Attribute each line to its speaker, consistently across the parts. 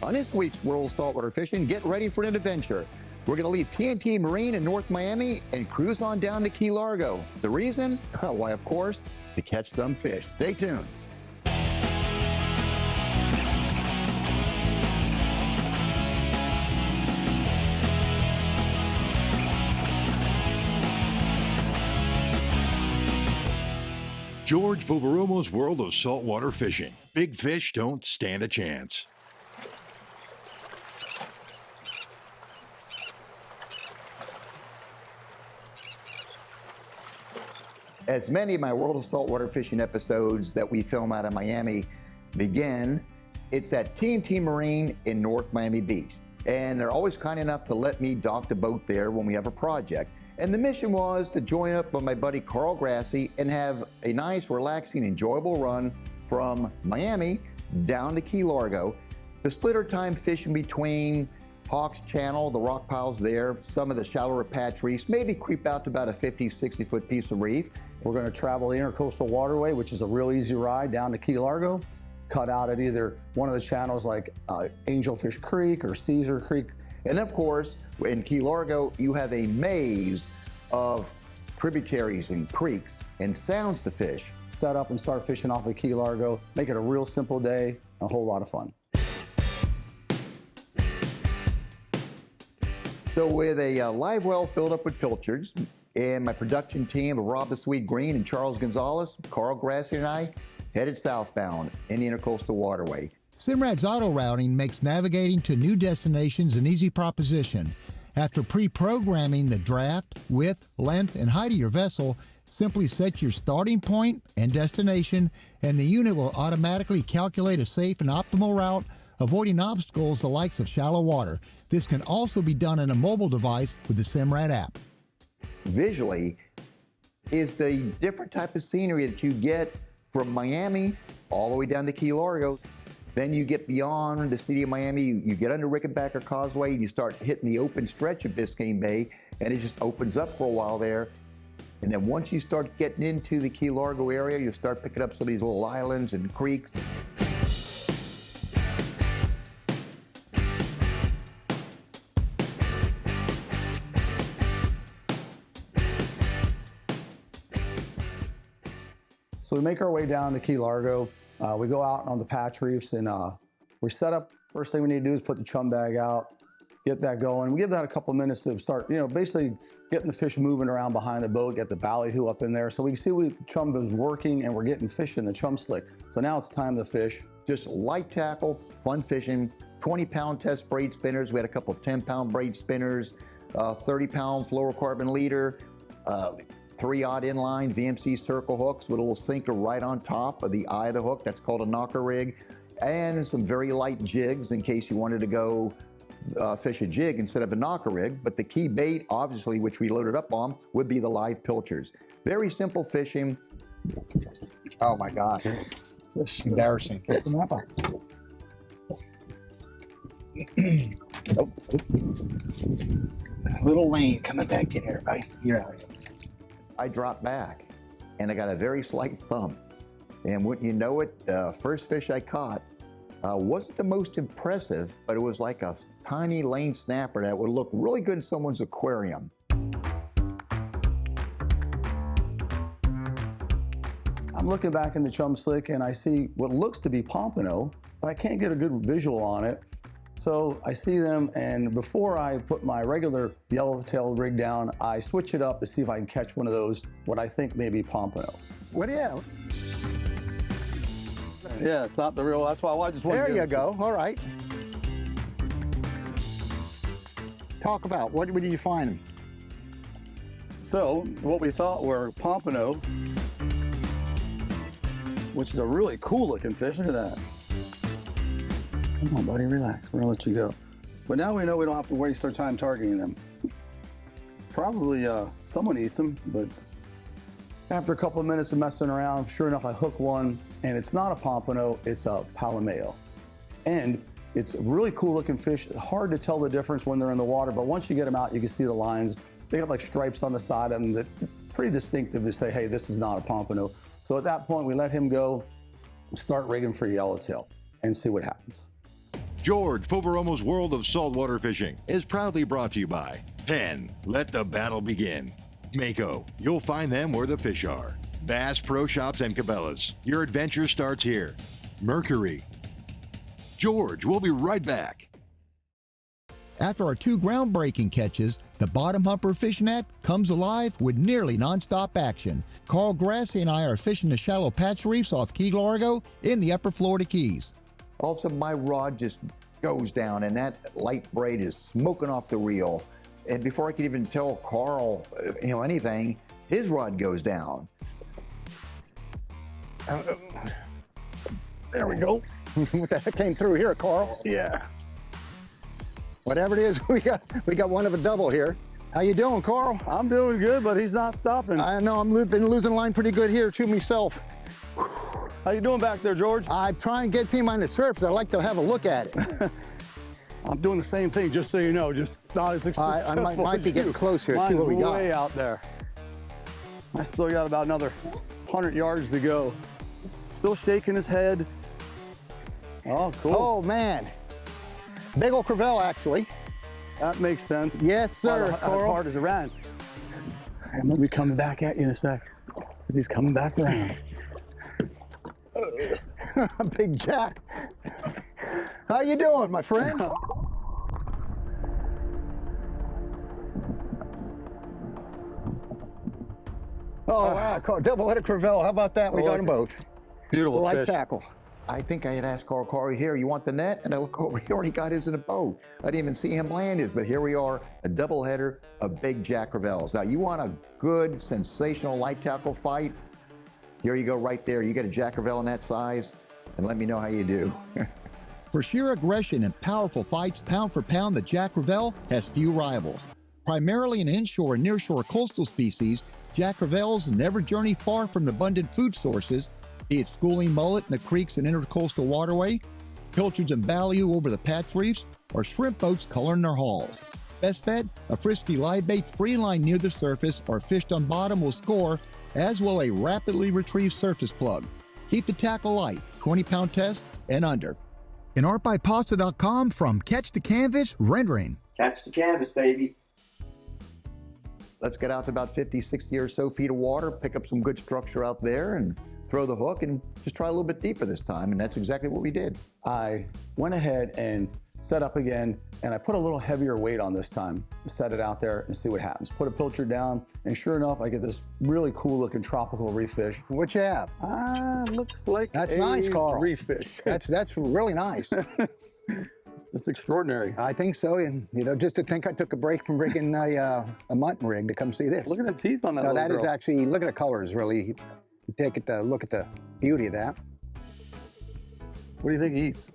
Speaker 1: On this week's World of Saltwater Fishing, get ready for an adventure. We're going to leave TNT Marine in North Miami and cruise on down to Key Largo. The reason? Why, of course, to catch some fish. Stay tuned.
Speaker 2: George Poveromo's World of Saltwater Fishing. Big fish don't stand a chance.
Speaker 1: As many of my World of Saltwater Fishing episodes that we film out of Miami begin, it's at TNT Marine in North Miami Beach. And they're always kind enough to let me dock the boat there when we have a project. And the mission was to join up with my buddy Carl Grassi and have a nice, relaxing, enjoyable run from Miami down to Key Largo to split our time fishing between Hawks Channel, the rock piles there, some of the shallower patch reefs, maybe creep out to about a 50, 60-foot piece of reef.
Speaker 3: We're going to travel the Intercoastal Waterway, which is a real easy ride down to Key Largo, cut out at either one of the channels like Angelfish Creek or Caesar Creek.
Speaker 1: And of course, in Key Largo, you have a maze of tributaries and creeks and sounds to fish.
Speaker 3: Set up and start fishing off of Key Largo, make it a real simple day, a whole lot of fun.
Speaker 1: So with a live well filled up with pilchards and my production team of Rob the Sweet Green and Charles Gonzalez, Carl Grassi and I headed southbound in the Intercoastal Waterway.
Speaker 4: Simrad's auto routing makes navigating to new destinations an easy proposition. After pre-programming the draft, width, length, and height of your vessel, simply set your starting point and destination, and the unit will automatically calculate a safe and optimal route, avoiding obstacles the likes of shallow water. This can also be done on a mobile device with the Simrad app.
Speaker 1: Visually is the different type of scenery that you get from Miami all the way down to Key Largo. Then you get beyond the city of Miami, you get under Rickenbacker Causeway, and you start hitting the open stretch of Biscayne Bay, and it just opens up for a while there. And then once you start getting into the Key Largo area, you start picking up some of these little islands and creeks.
Speaker 3: So we make our way down to Key Largo. We go out on the patch reefs and we set up. First thing we need to do is put the chum bag out, get that going. We give that a couple minutes to start, basically getting the fish moving around behind the boat, get the ballyhoo up in there. So we can see chum is working and we're getting fish in the chum slick. So now it's time to fish.
Speaker 1: Just light tackle, fun fishing, 20-pound test braid spinners. We had a couple of 10-pound braid spinners, 30-pound fluorocarbon leader, 3-aught inline VMC circle hooks with a little sinker right on top of the eye of the hook. That's called a knocker rig. And some very light jigs in case you wanted to go fish a jig instead of a knocker rig. But the key bait, obviously, which we loaded up on, would be the live pilchards. Very simple fishing.
Speaker 5: Oh my gosh. Just embarrassing. Little lane coming back in here, buddy. You're out.
Speaker 1: I dropped back and I got a very slight thump. And wouldn't you know it, first fish I caught wasn't the most impressive, but it was like a tiny lane snapper that would look really good in someone's aquarium.
Speaker 3: I'm looking back in the chum slick and I see what looks to be pompano, but I can't get a good visual on it. So I see them, and before I put my regular yellowtail rig down, I switch it up to see if I can catch one of those, what I think may be pompano.
Speaker 1: What do you?
Speaker 3: Yeah, it's not the real, that's why I just want to
Speaker 1: There you go, all right. Talk about, what did you find?
Speaker 3: So, what we thought were pompano, which is a really cool looking fish. Look at that. Come on, buddy, relax. We're gonna let you go. But now we know we don't have to waste our time targeting them. Probably someone eats them, but after a couple of minutes of messing around, sure enough, I hook one, and it's not a pompano, it's a palomeo. And it's a really cool looking fish. Hard to tell the difference when they're in the water, but once you get them out, you can see the lines. They have like stripes on the side of them that pretty distinctive to say, hey, this is not a pompano. So at that point, we let him go, start rigging for yellowtail, and see what happens.
Speaker 2: George Poveromo's World of Saltwater Fishing is proudly brought to you by Penn. Let the battle begin. Mako. You'll find them where the fish are. Bass Pro Shops and Cabela's. Your adventure starts here. Mercury. George, we'll be right back.
Speaker 4: After our 2 groundbreaking catches, the Bottom Humper Fishing Net comes alive with nearly nonstop action. Carl Grassi and I are fishing the shallow patch reefs off Key Largo in the upper Florida Keys.
Speaker 1: All of a sudden, my rod just goes down, and that light braid is smoking off the reel. And before I could even tell Carl, anything, his rod goes down.
Speaker 3: There we go.
Speaker 5: What the heck came through here, Carl?
Speaker 3: Yeah.
Speaker 5: Whatever it is, we got one of a double here. How you doing, Carl?
Speaker 3: I'm doing good, but he's not stopping.
Speaker 5: I know I'm been losing line pretty good here too myself.
Speaker 3: How you doing back there, George?
Speaker 5: I try and get him on the surface. I like to have a look at it.
Speaker 3: I'm doing the same thing, just so you know, just not as successful
Speaker 5: I might
Speaker 3: as
Speaker 5: be
Speaker 3: you.
Speaker 5: getting close here.
Speaker 3: Mine's
Speaker 5: See what we got.
Speaker 3: way out there. I still got about another 100 yards to go. Still shaking his head. Oh, cool.
Speaker 5: Oh man, big old crevalle actually.
Speaker 3: That makes sense.
Speaker 5: Yes, sir,
Speaker 3: As
Speaker 5: Carl.
Speaker 3: hard as it ran. I'm gonna be coming back at you in a sec, because he's coming back around.
Speaker 5: Big Jack. How you doing, my friend? Oh, wow, double-headed crevalle. How about that? We got them both.
Speaker 3: Beautiful
Speaker 5: Light
Speaker 3: fish.
Speaker 5: tackle.
Speaker 1: I think I had asked Carl, here, you want the net? And I look over, he already got his in a boat. I didn't even see him land his, but here we are, a doubleheader of big Jack crevalles. Now, you want a good, sensational light tackle fight? Here you go right there. You get a Jack crevalle in that size, and let me know how you do.
Speaker 4: For sheer aggression and powerful fights, pound for pound, the Jack crevalle has few rivals. Primarily an inshore and nearshore coastal species, Jack crevalles never journey far from abundant food sources, be it schooling mullet in the creeks and intercoastal waterway, pilchards and ballyhoo over the patch reefs, or shrimp boats coloring their hulls. Best bet, a frisky live bait free line near the surface or fished on bottom will score, as will a rapidly retrieved surface plug. Keep the tackle light, 20-pound test and under. In artbypasta.com from Catch to Canvas Rendering.
Speaker 6: Catch the canvas, baby.
Speaker 1: Let's get out to about 50, 60 or so feet of water, pick up some good structure out there, and throw the hook and just try a little bit deeper this time, and that's exactly what we did.
Speaker 3: I went ahead and set up again, and I put a little heavier weight on this time, set it out there and see what happens. Put a pilchard down, and sure enough, I get this really cool looking tropical reef fish.
Speaker 5: What you have?
Speaker 3: Looks like
Speaker 5: That's
Speaker 3: a
Speaker 5: nice, Carl.
Speaker 3: reef fish.
Speaker 5: That's really nice.
Speaker 3: It's extraordinary.
Speaker 5: I think so, and just to think I took a break from rigging a mutton rig to come see this.
Speaker 3: Look at the teeth on that.
Speaker 5: Now,
Speaker 3: little
Speaker 5: that is
Speaker 3: girl.
Speaker 5: actually, look at the colors, really. You take it to look at the beauty of that.
Speaker 3: What do you think he eats?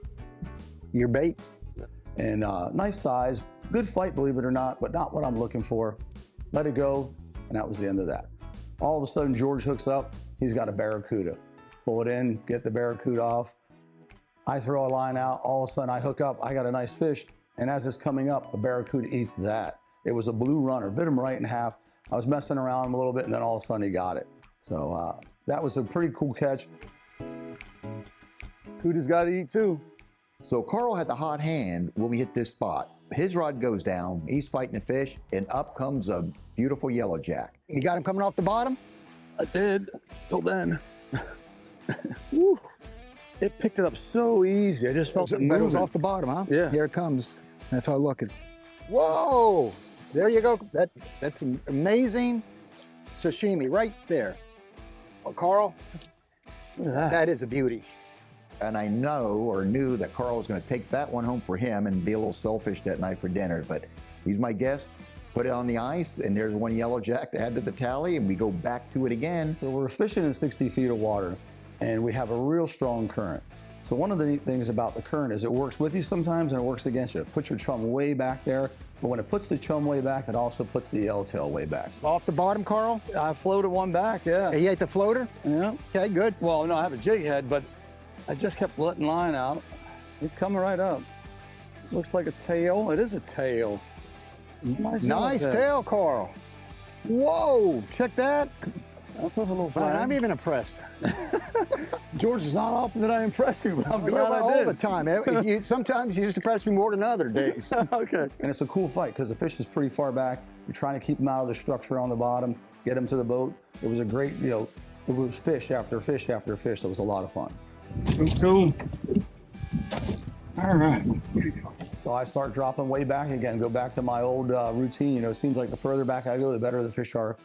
Speaker 5: Your bait.
Speaker 3: And nice size, good fight, believe it or not, but not what I'm looking for. Let it go, and that was the end of that. All of a sudden, George hooks up. He's got a barracuda. Pull it in, get the barracuda off. I throw a line out. All of a sudden, I hook up. I got a nice fish, and as it's coming up, the barracuda eats that. It was a blue runner, bit him right in half. I was messing around him a little bit, and then all of a sudden, he got it. So that was a pretty cool catch. Cuda's got to eat too.
Speaker 1: So Carl had the hot hand when we hit this spot. His rod goes down, he's fighting a fish, and up comes a beautiful yellow jack.
Speaker 5: You got him coming off the bottom?
Speaker 3: I did, till then. Woo. It picked it up so easy. I just felt it
Speaker 5: It was
Speaker 3: moving.
Speaker 5: off the bottom, huh?
Speaker 3: Yeah.
Speaker 5: Here it comes. That's how I look. It's, whoa! There you go. That's an amazing sashimi right there. Well, Carl,
Speaker 3: Look at that.
Speaker 5: that is a beauty.
Speaker 1: And I knew that Carl was going to take that one home for him and be a little selfish that night for dinner. But he's my guest. Put it on the ice, and there's one yellow jack to add to the tally, and we go back to it again.
Speaker 3: So we're fishing in 60 feet of water, and we have a real strong current. So one of the neat things about the current is it works with you sometimes and it works against you. It puts your chum way back there, but when it puts the chum way back, it also puts the yellowtail way back.
Speaker 5: Off the bottom, Carl?
Speaker 3: I floated one back, yeah.
Speaker 5: He ate the floater?
Speaker 3: Yeah.
Speaker 5: Okay, good.
Speaker 3: Well, no, I have a jig head, but I just kept letting line out. He's coming right up. Looks like a tail. It is a tail. Nice
Speaker 5: Nice tail, Carl. Whoa, check that.
Speaker 3: That's a little
Speaker 5: Man,
Speaker 3: fine.
Speaker 5: I'm even impressed.
Speaker 3: George, it's not often that I impress you, but I'm glad I
Speaker 5: all
Speaker 3: did.
Speaker 5: the time. Sometimes you just impress me more than other days.
Speaker 3: Okay. And it's a cool fight because the fish is pretty far back. You're trying to keep them out of the structure on the bottom, get them to the boat. It was a great, it was fish after fish after fish. So it was a lot of fun.
Speaker 5: Cool. All right.
Speaker 3: So I start dropping way back again, go back to my old routine. It seems like the further back I go, the better the fish are.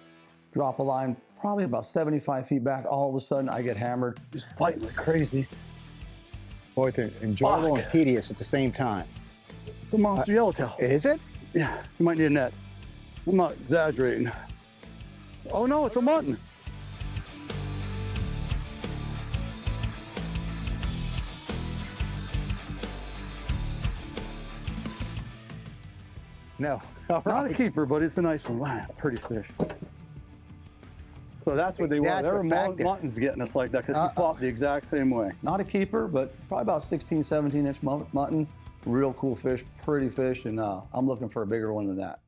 Speaker 3: Drop a line probably about 75 feet back. All of a sudden, I get hammered. Just fighting like crazy.
Speaker 5: Boy, it's enjoyable and tedious at the same time.
Speaker 3: It's a monster yellowtail.
Speaker 5: Is it?
Speaker 3: Yeah, you might need a net. I'm not exaggerating. Oh no, it's a mutton.
Speaker 5: No.
Speaker 3: Not a keeper, but it's a nice one. Wow, pretty fish. So that's what they were.
Speaker 5: That's
Speaker 3: There were
Speaker 5: what's back there.
Speaker 3: muttons getting us like that because he fought the exact same way. Not a keeper, but probably about 16, 17-inch mutton. Real cool fish, pretty fish, and I'm looking for a bigger one than that.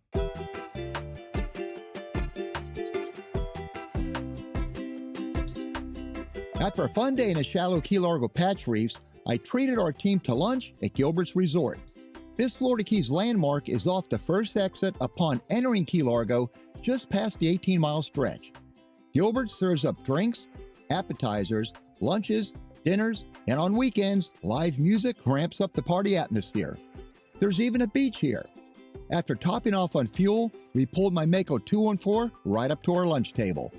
Speaker 4: After a fun day in the shallow Key Largo patch reefs, I treated our team to lunch at Gilbert's Resort. This Florida Keys landmark is off the first exit upon entering Key Largo, just past the 18-mile stretch. Gilbert serves up drinks, appetizers, lunches, dinners, and on weekends, live music ramps up the party atmosphere. There's even a beach here. After topping off on fuel, we pulled my Mako 214 right up to our lunch table.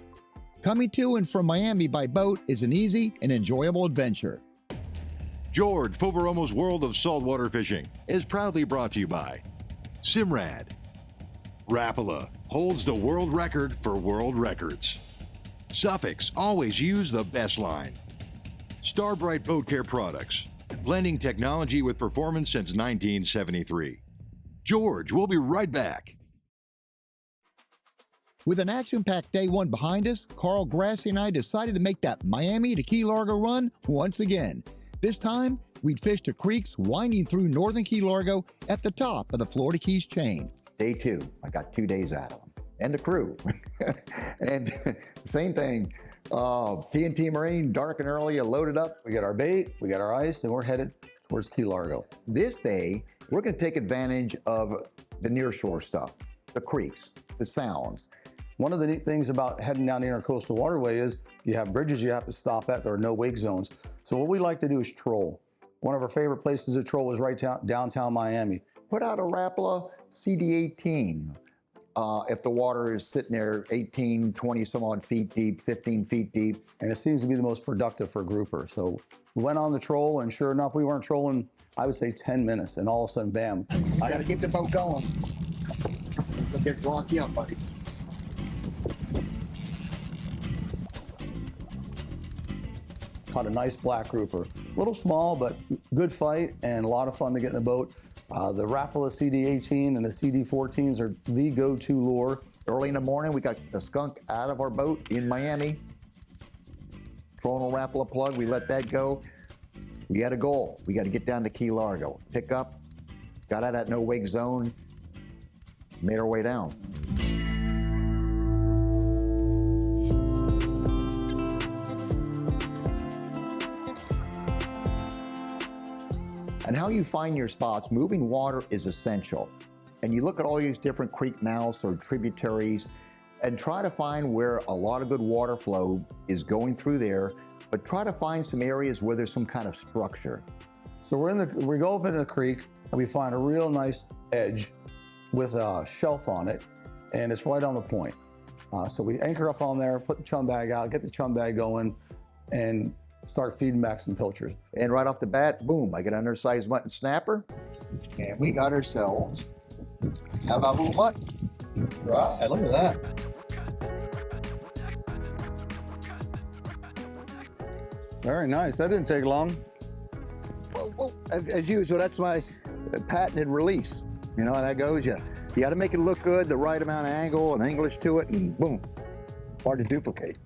Speaker 4: Coming to and from Miami by boat is an easy and enjoyable adventure.
Speaker 2: George Poveromo's World of Saltwater Fishing is proudly brought to you by Simrad. Rapala holds the world record for world records. Suffix always use the best line. Starbright Boat Care Products, blending technology with performance since 1973. George, we'll be right back.
Speaker 4: With an action-packed day one behind us, Carl Grassi and I decided to make that Miami to Key Largo run once again. This time, we'd fish the creeks winding through northern Key Largo at the top of the Florida Keys chain.
Speaker 1: Day 2, I got 2 days out of them. And the crew. And same thing, TNT Marine, dark and early, loaded up.
Speaker 3: We got our bait, we got our ice, and we're headed towards Key Largo.
Speaker 1: This day, we're gonna take advantage of the nearshore stuff, the creeks, the sounds.
Speaker 3: One of the neat things about heading down the intercoastal waterway is you have bridges you have to stop at. There are no wake zones. So what we like to do is troll. One of our favorite places to troll is right downtown Miami.
Speaker 1: Put out a Rapala CD18. If the water is sitting there 18, 20 some odd feet deep, 15 feet deep.
Speaker 3: And it seems to be the most productive for a grouper. So we went on the troll, and sure enough, we weren't trolling, I would say 10 minutes, and all of a sudden, bam.
Speaker 5: I gotta keep the boat going. Don't get rocky up, buddy.
Speaker 3: Caught a nice black grouper. A little small, but good fight and a lot of fun to get in the boat. The Rapala CD18 and the CD14s are the go-to lure.
Speaker 1: Early in the morning, we got the skunk out of our boat in Miami. Throwing a Rapala plug, we let that go. We had a goal. We got to get down to Key Largo. Pick up, got out of that no wake zone, made our way down. And how you find your spots, moving water is essential. And you look at all these different creek mouths or tributaries and try to find where a lot of good water flow is going through there, but try to find some areas where there's some kind of structure.
Speaker 3: So we go up in the creek and we find a real nice edge with a shelf on it, and it's right on the point. So we anchor up on there, put the chum bag out, get the chum bag going, and start feeding back some pilchers.
Speaker 1: And right off the bat, boom, I get an undersized mutton snapper. And we got ourselves, how about a little mutton?
Speaker 3: Right, look at that. Very nice, that didn't take long.
Speaker 1: Well, as usual, that's my patented release. You know how that goes. You got to make it look good, the right amount of angle and English to it, and boom, hard to duplicate.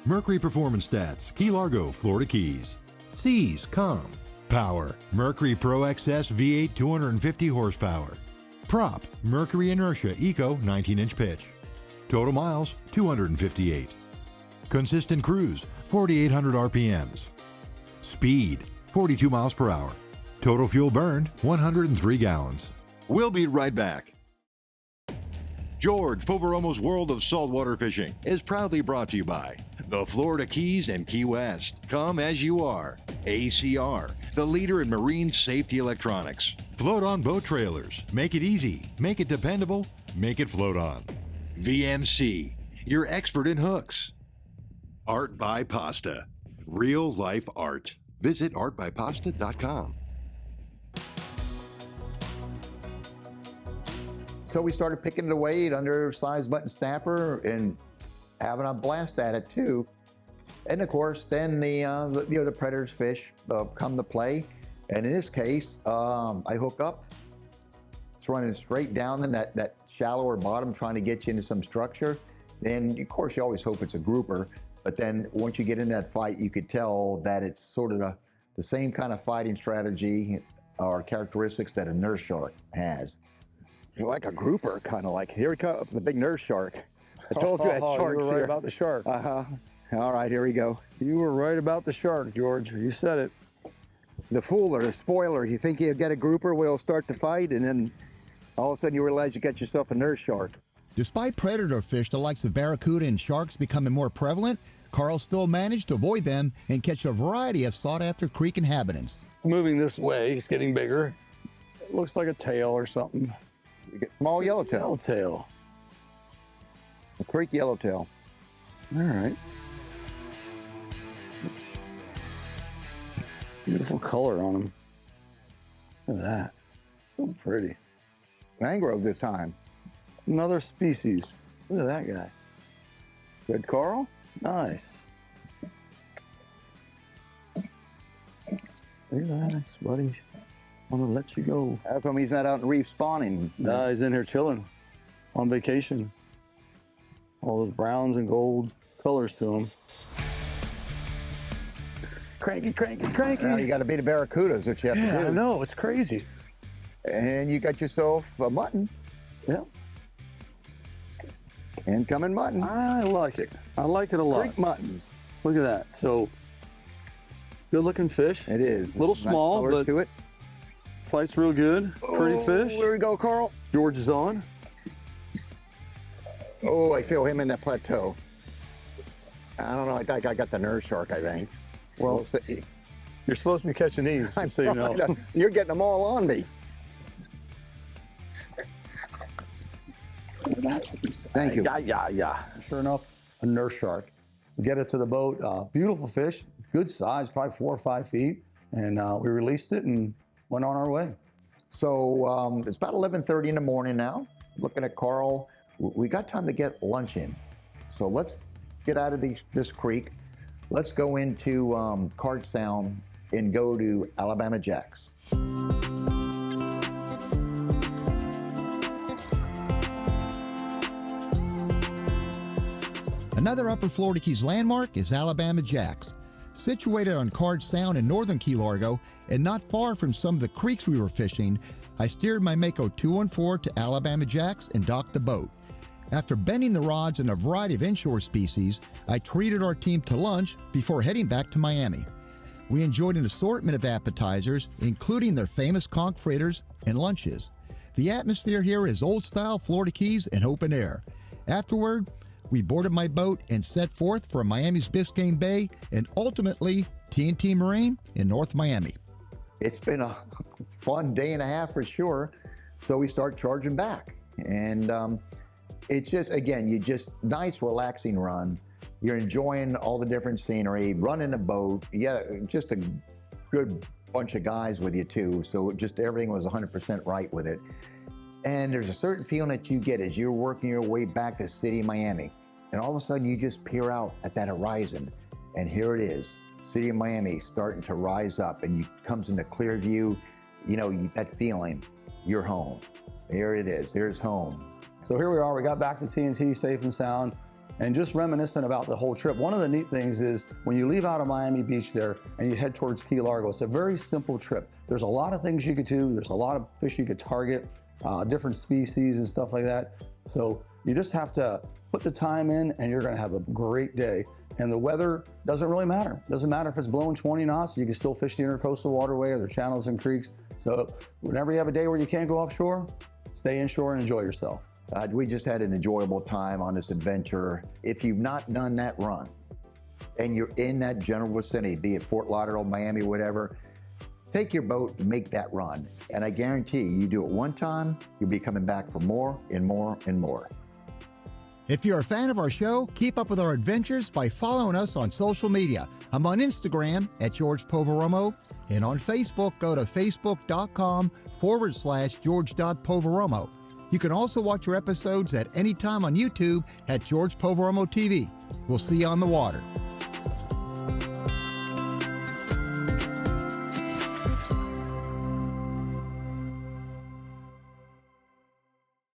Speaker 2: Mercury Performance Stats, Key Largo, Florida Keys. Seas, calm. Power, Mercury Pro XS V8 250 horsepower. Prop, Mercury Inertia Eco 19-inch pitch. Total miles, 258. Consistent cruise, 4,800 RPMs. Speed, 42 miles per hour. Total fuel burned, 103 gallons. We'll be right back. George Poveromo's World of Saltwater Fishing is proudly brought to you by the Florida Keys and Key West. Come as you are. ACR, the leader in marine safety electronics. Float on boat trailers. Make it easy. Make it dependable. Make it float on. VMC, your expert in hooks. Art by Pasta, real life art. Visit artbypasta.com.
Speaker 1: So we started picking it away at undersized button snapper and having a blast at it too. And of course, then the predators fish come to play. And in this case, I hook up. It's running straight down the net, that shallower bottom, trying to get you into some structure. Then, of course, you always hope it's a grouper. But then once you get in that fight, you could tell that it's sort of the same kind of fighting strategy or characteristics that a nurse shark has. You're like a grouper, kind of like, here we come, the big nurse shark. I told you that shark's
Speaker 3: you were right
Speaker 1: here.
Speaker 3: about the shark.
Speaker 1: Uh-huh. All right, here we go.
Speaker 3: You were right about the shark, George. You said it.
Speaker 1: The fool or the spoiler, you think you'll get a grouper, we'll start the fight, and then all of a sudden you realize you got yourself a nurse shark.
Speaker 4: Despite predator fish, the likes of barracuda and sharks becoming more prevalent, Carl still managed to avoid them and catch a variety of sought-after creek inhabitants.
Speaker 3: Moving this way, it's getting bigger. It looks like a tail or something.
Speaker 1: You get small yellowtail.
Speaker 3: Yellowtail.
Speaker 1: A creek yellowtail.
Speaker 3: All right. Beautiful color on them. Look at that. So pretty.
Speaker 1: Mangrove this time.
Speaker 3: Another species. Look at that guy.
Speaker 1: Good Carl?
Speaker 3: Nice. Relax, buddy. I'm gonna let you go.
Speaker 1: How come he's not out in reef spawning?
Speaker 3: Nah, he's in here chilling on vacation. All those browns and gold colors to him. Cranky, cranky, cranky.
Speaker 1: Now you got to beat a barracuda is what you have to do.
Speaker 3: I know, it's crazy.
Speaker 1: And you got yourself a mutton.
Speaker 3: Yeah,
Speaker 1: Incoming mutton.
Speaker 3: I like it. I like it a lot.
Speaker 1: Creek muttons.
Speaker 3: Look at that. So, good looking fish.
Speaker 1: It is.
Speaker 3: A little
Speaker 1: Nice
Speaker 3: small,
Speaker 1: colors
Speaker 3: but
Speaker 1: to it.
Speaker 3: Fight's real good. Pretty fish.
Speaker 1: There we go, Carl.
Speaker 3: George is on.
Speaker 1: Oh, I feel him in that plateau. I don't know. I think I got the nurse shark, I think.
Speaker 3: Well,
Speaker 1: We'll see.
Speaker 3: you're supposed to be catching these, just so you know.
Speaker 1: You're getting them all on me. Thank you.
Speaker 3: Yeah. Sure enough, a nurse shark. We get it to the boat. Beautiful fish, good size, probably 4 or 5 feet. And we released it and went on our way.
Speaker 1: So it's about 11:30 in the morning now. Looking at Carl, we got time to get lunch in. So let's get out of this creek. Let's go into Card Sound and go to Alabama Jacks.
Speaker 4: Another Upper Florida Keys landmark is Alabama Jacks. Situated on Card Sound in northern Key Largo and not far from some of the creeks we were fishing, I steered my Mako 214 to Alabama Jacks and docked the boat. After bending the rods in a variety of inshore species, I treated our team to lunch before heading back to Miami. We enjoyed an assortment of appetizers, including their famous conch fritters and lunches. The atmosphere here is old-style Florida Keys and open air. Afterward, we boarded my boat and set forth for Miami's Biscayne Bay and ultimately T&T Marine in North Miami.
Speaker 1: It's been a fun day and a half for sure. So we start charging back. And it's just, again, nice, relaxing run. You're enjoying all the different scenery, running a boat. Yeah, just a good bunch of guys with you too. So just everything was 100% right with it. And there's a certain feeling that you get as you're working your way back to the city of Miami. And all of a sudden you just peer out at that horizon and here it is, city of Miami starting to rise up and comes into clear view, that feeling, you're home. There it is, there's home.
Speaker 3: So here we are, we got back to T&T safe and sound, and just reminiscent about the whole trip. One of the neat things is when you leave out of Miami Beach there and you head towards Key Largo, it's a very simple trip. There's a lot of things you could do. There's a lot of fish you could target, different species and stuff like that. So you just have to put the time in and you're gonna have a great day. And the weather doesn't really matter. It doesn't matter if it's blowing 20 knots, you can still fish the intercoastal waterway or the channels and creeks. So whenever you have a day where you can't go offshore, stay inshore and enjoy yourself.
Speaker 1: We just had an enjoyable time on this adventure. If you've not done that run and you're in that general vicinity, be it Fort Lauderdale, Miami, whatever, take your boat and make that run. And I guarantee you do it one time, you'll be coming back for more and more and more.
Speaker 4: If you're a fan of our show, keep up with our adventures by following us on social media. I'm on Instagram at George Poveromo, and on Facebook, go to facebook.com/George.Poveromo. You can also watch your episodes at any time on YouTube at George Poveromo TV. We'll see you on the water.